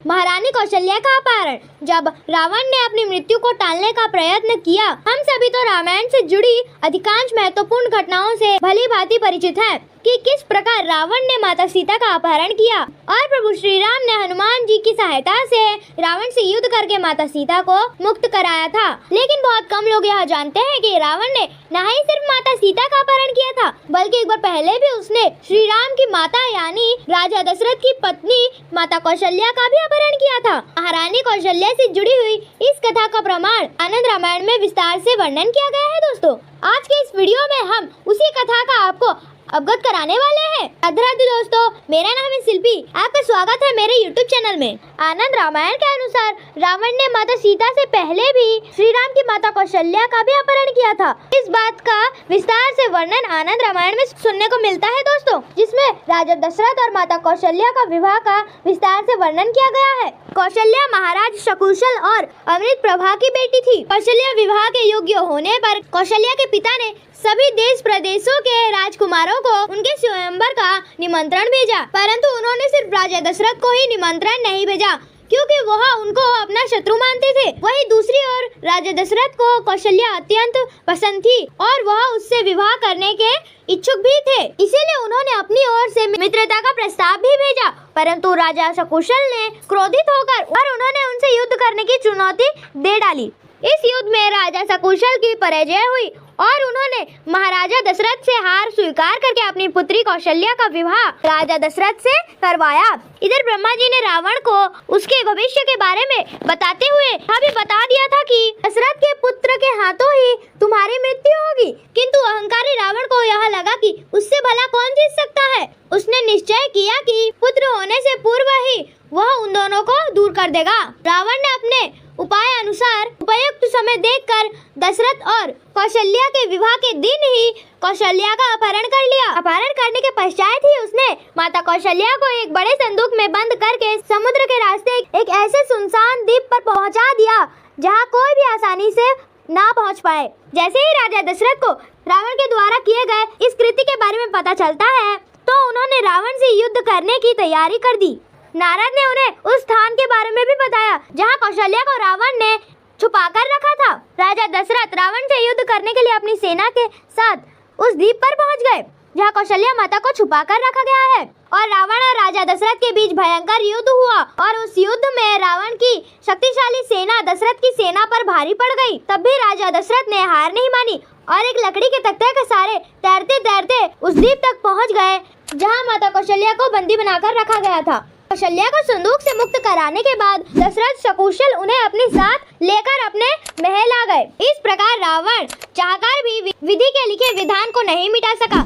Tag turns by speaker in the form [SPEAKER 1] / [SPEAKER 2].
[SPEAKER 1] महारानी कौशल्या का अपहरण। जब रावण ने अपनी मृत्यु को टालने का प्रयत्न किया, हम सभी तो रामायण से जुड़ी अधिकांश महत्वपूर्ण घटनाओं से भली भांति परिचित हैं कि किस प्रकार रावण ने माता सीता का अपहरण किया और प्रभु श्री राम ने हनुमान जी की सहायता से रावण से युद्ध करके माता सीता को मुक्त कराया था। लेकिन बहुत कम लोग यह जानते हैं कि रावण ने न ही सिर्फ माता सीता का अपहरण किया था, बल्कि एक बार पहले भी उसने श्री राम की माता यानी राजा दशरथ की पत्नी माता कौशल्या का भी अपहरण किया था। महारानी कौशल्या से जुड़ी हुई इस कथा का प्रमाण आनंद रामायण में विस्तार से वर्णन किया गया है। दोस्तों, आज के इस वीडियो में हम उसी कथा का आपको अवगत कराने वाले हैं। राधे दोस्तों, मेरा नाम है शिल्पी। आपका स्वागत है मेरे YouTube चैनल में। आनंद रामायण के अनुसार रावण ने माता सीता से पहले भी श्री राम की माता कौशल्या का भी अपहरण किया था। इस बात का विस्तार से वर्णन आनंद रामायण में सुनने को मिलता है दोस्तों, जिसमें राजा दशरथ और माता कौशल्या का विवाह का विस्तार से वर्णन किया गया है। कौशल्या महाराज शकुशल और अमृत प्रभा की बेटी थी। कौशल्या विवाह के योग्य होने पर कौशल्या के पिता ने सभी देश प्रदेशों के राजकुमारों को उनके स्वयंवर का निमंत्रण भेजा, परंतु उन्होंने सिर्फ राजा दशरथ को ही निमंत्रण नहीं भेजा, क्योंकि वह उनको अपना शत्रु मानते थे। वहीं दूसरी ओर राजा दशरथ को कौशल्या अत्यंत पसंद थी और वह उससे विवाह करने के इच्छुक भी थे। इसीलिए उन्होंने अपनी ओर से मित्रता का प्रस्ताव भी भेजा, परंतु राजा शकुशल ने क्रोधित होकर और उन्होंने उनसे युद्ध करने की चुनौती दे डाली। इस युद्ध में राजा शकुशल की पराजय हुई और उन्होंने महाराजा दशरथ से हार स्वीकार करके अपनी पुत्री कौशल्या का विवाह राजा दशरथ से करवाया। इधर ब्रह्मा जी ने रावण को उसके भविष्य के बारे में बताते हुए अभी बता दिया था कि दशरथ के पुत्र के हाथों ही तुम्हारी मृत्यु होगी, किंतु अहंकारी रावण को यह लगा कि उससे भला कौन जीत सकता है। उसने निश्चय किया कि पुत्र होने से पूर्व ही वह उन दोनों को दूर कर देगा। रावण ने अपने उपाय अनुसार उपयुक्त समय देखकर दशरथ और कौशल्या के विवाह के दिन ही कौशल्या का अपहरण कर लिया। अपहरण करने के पश्चात ही उसने माता कौशल्या को एक बड़े संदूक में बंद करके समुद्र के रास्ते एक ऐसे सुनसान द्वीप पर पहुंचा दिया जहां कोई भी आसानी से ना पहुंच पाए। जैसे ही राजा दशरथ को रावण के द्वारा किए गए इस कृत्य के बारे में पता चलता है, तो उन्होंने रावण से युद्ध करने की तैयारी कर दी। नारद ने उन्हें उस स्थान के बारे में भी बताया जहां कौशल्या को रावण ने छुपा कर रखा था। राजा दशरथ रावण से युद्ध करने के लिए अपनी सेना के साथ उस द्वीप पर पहुंच गए जहां कौशल्या माता को छुपा कर रखा गया है और रावण और राजा दशरथ के बीच भयंकर युद्ध हुआ और उस युद्ध में रावण की शक्तिशाली सेना दशरथ की सेना पर भारी पड़ गई। तब भी राजा दशरथ ने हार नहीं मानी और एक लकड़ी के तख्ते के सहारे तैरते तैरते उस द्वीप तक पहुँच गए जहाँ माता कौशल्या को बंदी बनाकर रखा गया था। कौशल्या को संदूक से मुक्त कराने के बाद दशरथ शकुशल उन्हें अपने साथ लेकर अपने महल आ गए। इस प्रकार रावण चाहकर भी विधि के लिखे विधान को नहीं मिटा सका